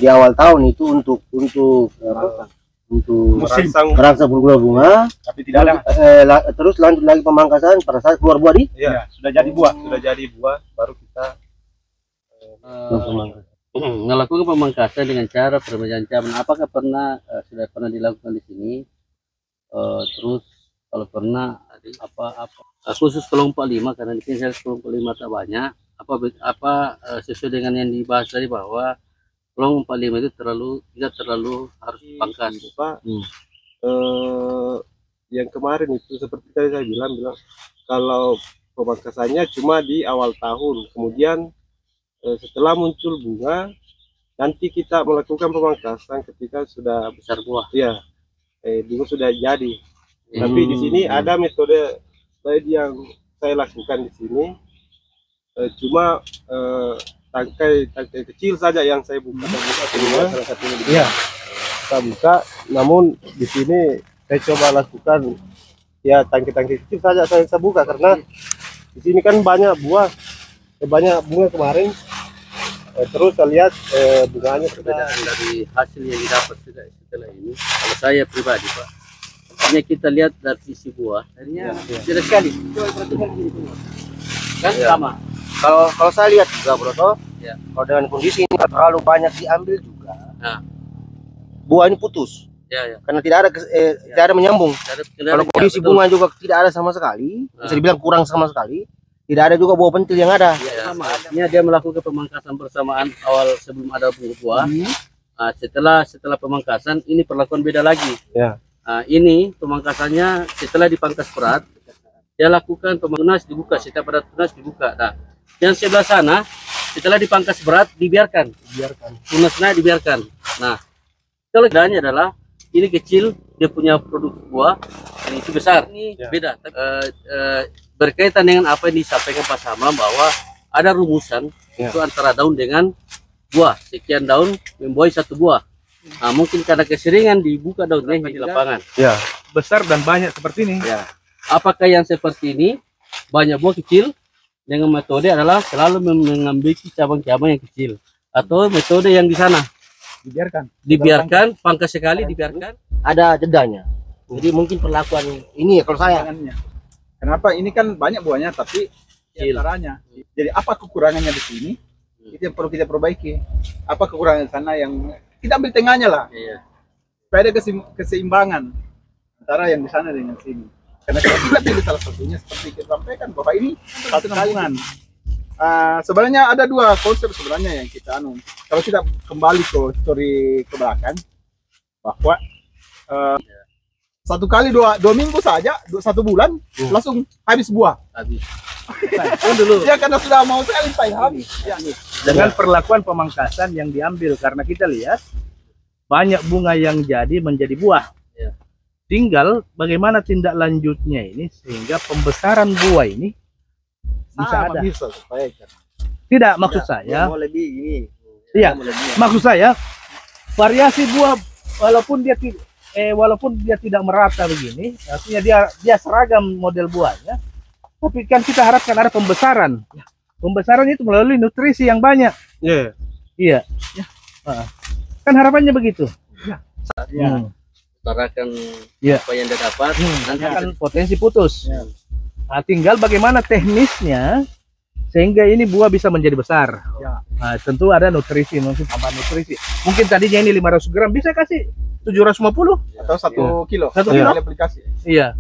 di awal tahun itu untuk merangsang bunga, tapi tidak ada. Terus lanjut lagi pemangkasan pada saat keluar buah di. Iya, sudah jadi buah, baru kita melakukan pemangkasan dengan cara permajaan cabai. Apakah sudah pernah dilakukan di sini? Terus kalau pernah apa khusus kelompok 5, karena di sini saya kelompok 5 tak banyak. Sesuai dengan yang dibahas tadi bahwa kelompok 5 itu tidak terlalu harus dipangkas. Yang kemarin itu seperti tadi saya bilang kalau pemangkasannya cuma di awal tahun, kemudian setelah muncul bunga nanti kita melakukan pemangkasan ketika sudah besar buah. Ya, bunga sudah jadi. Tapi di sini ada metode yang saya lakukan di sini, cuma tangkai kecil saja yang saya buka. Salah satunya di Kita buka, namun di sini saya coba lakukan ya tangkai kecil saja saya buka, karena di sini kan banyak bunga kemarin. Terus saya lihat bunganya perbedaan dari hasil yang didapat setelah ini. Kalau saya pribadi Pak, hanya kita lihat dari sisi buah, akhirnya tidak sekali. Coba perhatikan ini semua, kan sama. Kalau saya lihat juga Broto, kalau dengan kondisi ini terlalu banyak diambil juga, buah ini putus. Karena tidak ada menyambung. Kalau kondisi bunga juga tidak ada sama sekali, bisa dibilang kurang sama sekali. Tidak ada juga buah pentil yang ada. Artinya dia melakukan pemangkasan bersamaan awal sebelum ada buah. Setelah pemangkasan ini perlakuan beda lagi. Ini pemangkasannya setelah dipangkas berat, dia lakukan tunas dibuka, setiap ada tunas dibuka. Nah, yang sebelah sana setelah dipangkas berat dibiarkan. Tunasnya dibiarkan. Nah, kalau bedanya adalah ini kecil, dia punya produk buah, ini itu besar. Ini beda. Berkaitan dengan apa yang disampaikan Pak Samlam bahwa ada rumusan itu antara daun dengan buah. Sekian daun membuahi satu buah. Nah, mungkin karena keseringan dibuka daunnya di lapangan. Besar dan banyak seperti ini. Apakah yang seperti ini banyak buah kecil dengan metode adalah selalu mengambil cabang-cabang yang kecil, atau metode yang di sana dibiarkan pangkas sekali dibiarkan? Ada jedanya. Jadi mungkin perlakuan ini kalau saya. Kenapa ini kan banyak buahnya tapi caranya. Jadi apa kekurangannya di sini? Itu yang perlu kita perbaiki. Apa kekurangan di sana yang kita ambil tengahnya lah. Supaya ada keseimbangan antara yang di sana dengan sini. Karena kita pilih salah satunya seperti kita sampaikan bahwa ini satu sambungan. Sebenarnya ada dua konsep sebenarnya yang kita kalau kita kembali ke story ke belakang, bahwa satu kali dua minggu saja, 1 bulan langsung habis buah. Dulu. Ya karena sudah mau sekali habis. Dengan perlakuan pemangkasan yang diambil, karena kita lihat banyak bunga yang jadi menjadi buah. Tinggal bagaimana tindak lanjutnya ini sehingga pembesaran buah ini bisa ada. Tidak, maksud saya. Mau lebih ini. Iya, maksud saya variasi buah walaupun dia tidak merata begini, artinya dia seragam model buahnya, tapi kan kita harapkan ada pembesaran. Pembesaran itu melalui nutrisi yang banyak. Iya. Kan harapannya begitu. Utarakan apa yang dia dapat, nanti akan potensi putus. Nah, tinggal bagaimana teknisnya sehingga ini buah bisa menjadi besar. Nah, tentu ada nutrisi, mungkin tambah nutrisi. Mungkin tadinya ini 500 gram, bisa kasih 750 atau 1 kilo. 1 kilo aplikasi. Iya.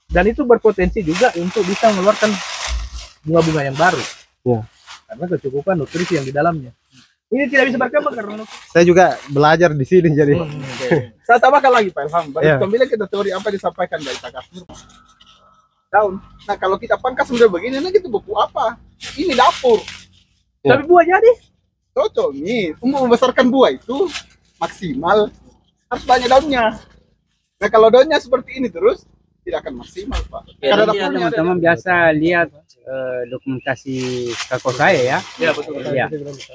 Dan itu berpotensi juga untuk bisa mengeluarkan bunga-bunga yang baru. Karena kecukupan nutrisi yang di dalamnya. Ini tidak bisa berkembang karena saya juga belajar di sini jadi. Saya tambahkan lagi Pak Ilham. Kembali kita teori apa disampaikan dari Takasur. Daun. Nah kalau kita pangkas sudah begini, nah kita buku apa? Ini dapur. Tapi buah jadi. Cocok nih. Untuk membesarkan buah itu maksimal harus banyak daunnya. Nah kalau daunnya seperti ini terus tidak akan maksimal Pak. Karena teman-teman biasa lihat dokumentasi kakak saya ya. Iya betul. Ya.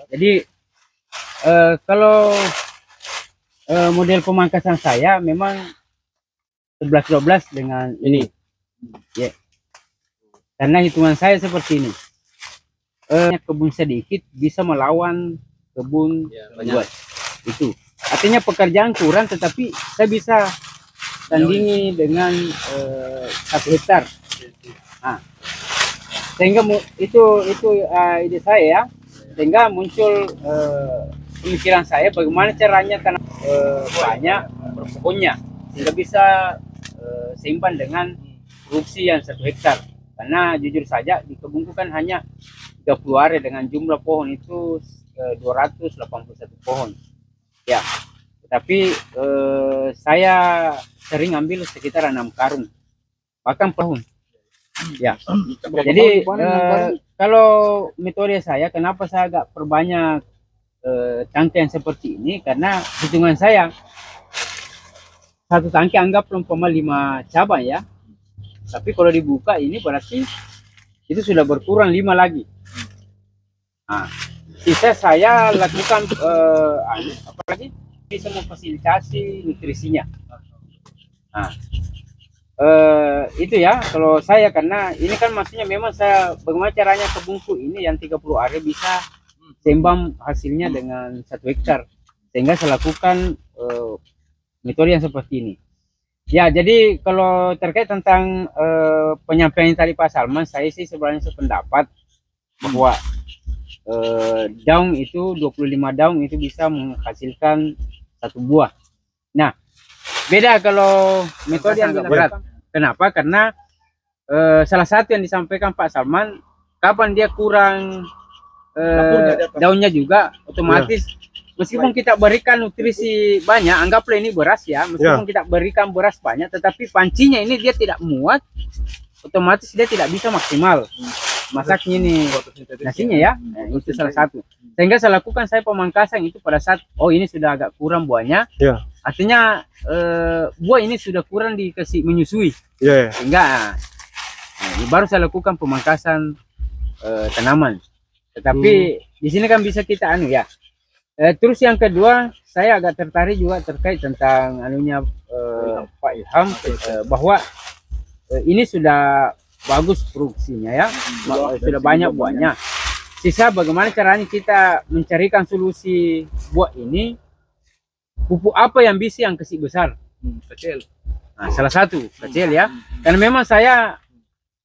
Jadi kalau model pemangkasan saya memang 11-12 dengan ini. Karena hitungan saya seperti ini. Kebun sedikit bisa melawan kebun luas. Itu artinya pekerjaan kurang, tetapi saya bisa tandingi dengan 1 hektar. Nah, sehingga itu ide saya ya, sehingga muncul pemikiran saya bagaimana caranya tanam banyak berpohonnya sehingga bisa seimbang dengan produksi yang 1 hektar. Karena jujur saja di kebunku kan hanya 30 area dengan jumlah pohon itu 281 pohon. Ya, tetapi saya sering ambil sekitar 6 karung, bahkan pohon. Ya, jadi kalau metode saya, kenapa saya agak perbanyak tangki yang seperti ini, karena hitungan saya 1 tangki anggap umpama 5 cabang ya, tapi kalau dibuka ini berarti itu sudah berkurang 5 lagi. Nah, sisa saya lakukan apa lagi, bisa memfasilitasi nutrisinya. Nah, itu ya kalau saya, karena ini kan maksudnya memang saya bagaimana caranya kebunku ini yang 30 area bisa seimbang hasilnya dengan 1 hektar, sehingga saya lakukan metode yang seperti ini. Ya, jadi kalau terkait tentang penyampaian tadi Pak Salman, saya sih sebenarnya sependapat bahwa daun itu 25 daun itu bisa menghasilkan 1 buah. Nah, beda kalau metode yang berat. Kenapa? Karena salah satu yang disampaikan Pak Salman, kapan dia kurang daunnya juga otomatis meskipun kita berikan nutrisi banyak, anggaplah ini beras ya, meskipun kita berikan beras banyak, tetapi pancinya ini dia tidak muat, otomatis dia tidak bisa maksimal masaknya ini nasinya ya. Nah, itu salah satu. Sehingga saya lakukan pemangkasan itu pada saat ini sudah agak kurang buahnya. Artinya buah ini sudah kurang dikasih menyusui. Sehingga baru saya lakukan pemangkasan tanaman. Tetapi di sini kan bisa kita ya. Terus yang kedua, saya agak tertarik juga terkait tentang Pak Ilham, bahwa ini sudah bagus produksinya ya, sudah banyak buahnya. Sisa bagaimana caranya kita mencarikan solusi buah ini, pupuk apa yang bisa yang kasih besar? Kecil. Nah, salah satu kecil ya. Karena memang saya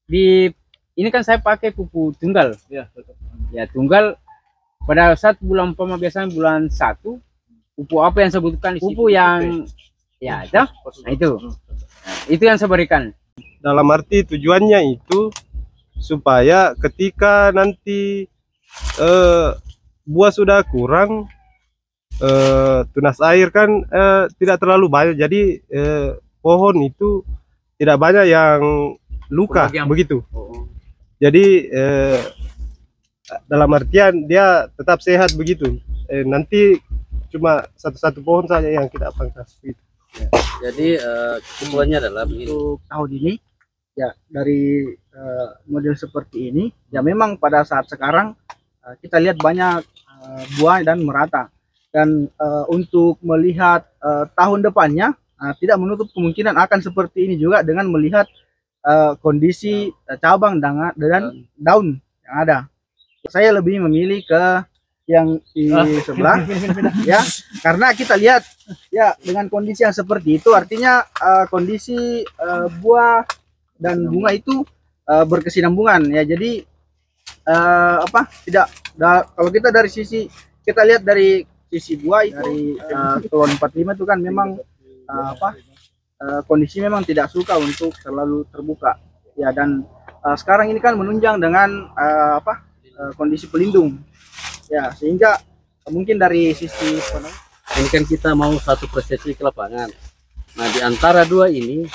ini kan saya pakai pupuk tunggal. Ya, tunggal. Pada saat bulan biasanya bulan 1, pupuk apa yang saya butuhkan? Pupuk yang ya itu. Nah, itu yang saya berikan. Dalam arti tujuannya itu supaya ketika nanti buah sudah kurang, tunas air kan tidak terlalu banyak, jadi pohon itu tidak banyak yang luka begitu. Jadi dalam artian dia tetap sehat begitu. Nanti cuma satu pohon saja yang kita pangkas gitu. Jadi kesimpulannya adalah untuk tahun ini ya, dari model seperti ini ya, memang pada saat sekarang kita lihat banyak buah dan merata, dan untuk melihat tahun depannya tidak menutup kemungkinan akan seperti ini juga dengan melihat kondisi cabang dan daun yang ada. Saya lebih memilih ke yang di sebelah ya, karena kita lihat ya dengan kondisi yang seperti itu, artinya kondisi buah dan bunga itu berkesinambungan ya. Jadi kalau kita dari sisi, kita lihat dari sisi buah itu, dari Kelon 45 itu kan memang kondisi memang tidak suka untuk terlalu terbuka ya, dan sekarang ini kan menunjang dengan kondisi pelindung ya, sehingga mungkin dari sisi ini kan kita mau satu persepsi ke lapangan. Nah, di antara dua ini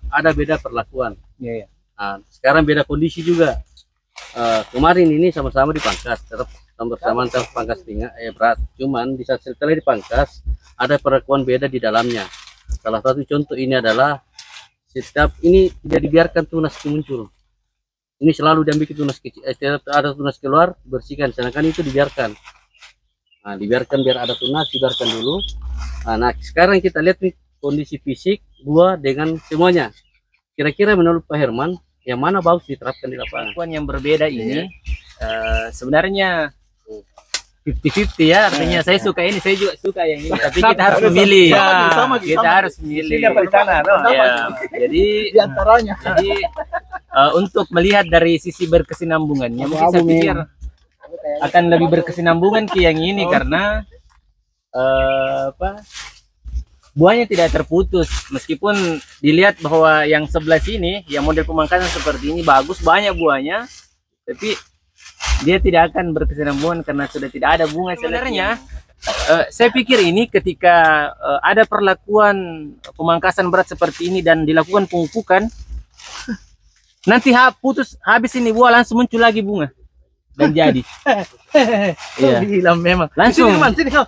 ada beda perlakuan. Nah, sekarang beda kondisi juga. Kemarin ini sama-sama dipangkas, tetap sama-sama pangkas berat. Cuman di saat setelah dipangkas ada perlakuan beda di dalamnya. Salah satu contoh ini adalah setiap ini tidak dibiarkan tunas muncul. Ini selalu diambil tunas kecil, ada tunas keluar, bersihkan, sedangkan itu dibiarkan. Nah, dibiarkan biar ada tunas, dibiarkan dulu. Nah, sekarang kita lihat nih kondisi fisik buah dengan semuanya. Kira-kira menurut Pak Herman, yang mana bagus diterapkan di lapangan? Yang berbeda ini sebenarnya 50-50 ya, artinya saya suka ini, saya juga suka yang ini, tapi kita harus memilih. Kita harus memilih. Jadi di antaranya. Jadi untuk melihat dari sisi berkesinambungannya, mungkin saya pikir akan lebih berkesinambungan ke yang ini karena buahnya tidak terputus, meskipun dilihat bahwa yang sebelah sini yang model pemangkasan seperti ini bagus, banyak buahnya, tapi dia tidak akan berkesinambungan karena sudah tidak ada bunga. Sebenarnya saya pikir ini ketika ada perlakuan pemangkasan berat seperti ini dan dilakukan pemupukan, nanti putus habis ini buah langsung muncul lagi bunga dan jadi. Gila memang. Langsung.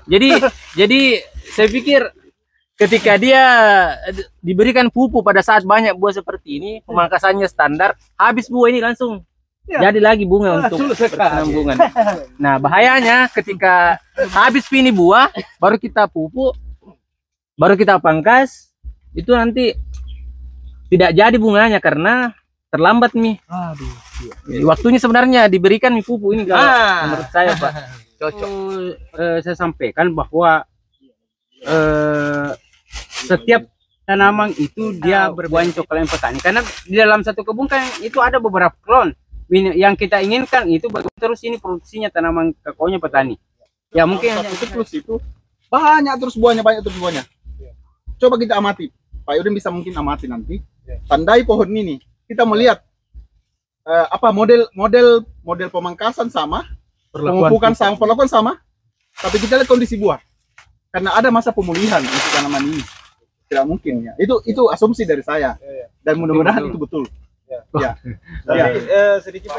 Jadi saya pikir ketika dia diberikan pupuk pada saat banyak buah seperti ini, pemangkasannya standar, habis buah ini langsung jadi lagi bunga untuk berkesinambungan. Nah, bahayanya ketika habis ini buah, baru kita pupuk, baru kita pangkas, itu nanti tidak jadi bunganya karena terlambat nih. Jadi waktunya sebenarnya diberikan pupuk ini kalau menurut saya, Pak. Cocok. Saya sampaikan bahwa setiap tanaman itu dia berbuah coklat petani, karena di dalam satu kebun kan itu ada beberapa klon. Yang kita inginkan itu terus ini produksinya tanaman kakaonya petani. Ya mungkin hanya itu plus itu banyak terus buahnya. Coba kita amati, Pak Yudin bisa mungkin amati nanti. Tandai pohon ini, kita melihat model pemangkasan sama, pemupukan sama, perlakuan sama, tapi kita lihat kondisi buah. Karena ada masa pemulihan untuk tanaman ini. Tidak mungkin ya. Itu asumsi dari saya. Dan mudah-mudahan itu betul. Tapi sedikit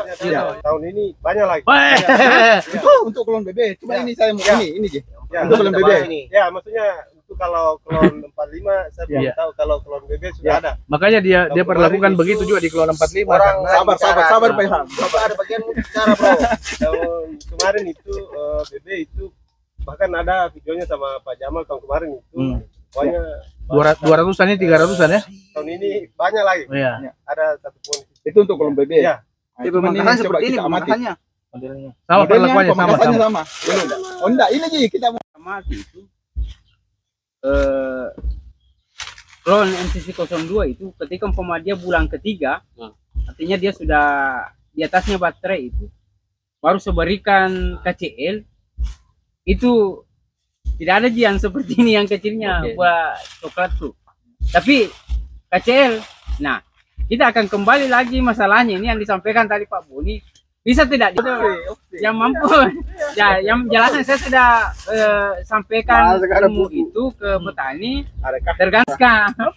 tahun ini banyak lagi. Itu untuk klon BB. Coba ini saya mau ini Ji. Untuk klon BB. Ya, maksudnya itu kalau klon 45 saya belum tahu, kalau klon BB sudah ada. Makanya dia perlakukan begitu juga di klon 45. Sabar Pak Ilham. Coba ada bagian cara, Bro. Tahun kemarin itu BB itu bahkan ada videonya sama Pak Jamal tahun kemarin itu. Pokoknya 200-an ini 300-an ya. Tahun ini banyak lagi. Ada satu pohon. Itu untuk kolom BB. Ya. Di pemangkasan seperti ini pemangkasannya. Sama perlakuannya sama. Oh enggak, ini Ji kita mau amati itu. Klon MCC02 itu ketika dia bulan ketiga, artinya dia sudah di atasnya baterai itu, baru seberikan KCL, itu tidak ada yang seperti ini yang kecilnya buah coklat tuh. Tapi KCL, nah kita akan kembali lagi masalahnya ini yang disampaikan tadi Pak Boni, bisa tidak yang mampu ya, yang jelasnya saya sudah sampaikan ilmu itu ke petani tergantung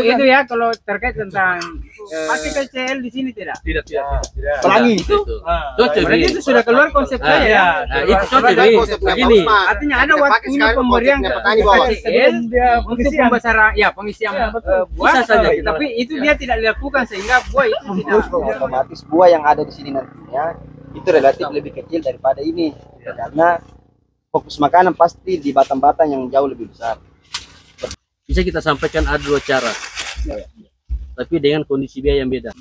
itu ya. Kalau terkait tentang pakai KCL di sini tidak pelangi itu berarti itu sudah keluar konsep saya ya. Itu cocok begini, artinya ada waktunya pemberian KCL untuk pembesaran ya, pengisian buah saja, tapi itu dia tidak dilakukan sehingga buah itu tidak otomatis buah yang ada di sini nantinya itu relatif lebih kecil daripada ini, karena fokus makanan pasti di batang-batang yang jauh lebih besar. bisa kita sampaikan ada dua cara, tapi dengan kondisi biaya yang beda.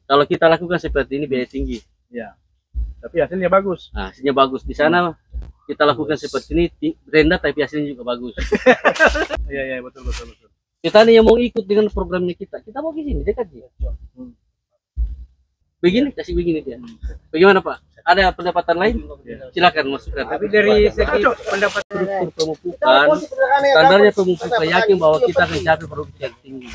Kalau kita lakukan seperti ini biaya tinggi, tapi hasilnya bagus. nah, hasilnya bagus. Di sana kita lakukan seperti ini rendah tapi hasilnya juga bagus. Iya betul. Petani yang mau ikut dengan programnya kita mau ke sini dekat dia. Begini, kasih begini dia. Bagaimana Pak? Ada pendapatan lain? Silakan masukkan. Tapi dari segi pendapat struktur pemupukan, standarnya pemupukan yakin bahwa kita akan capai produksi yang tinggi.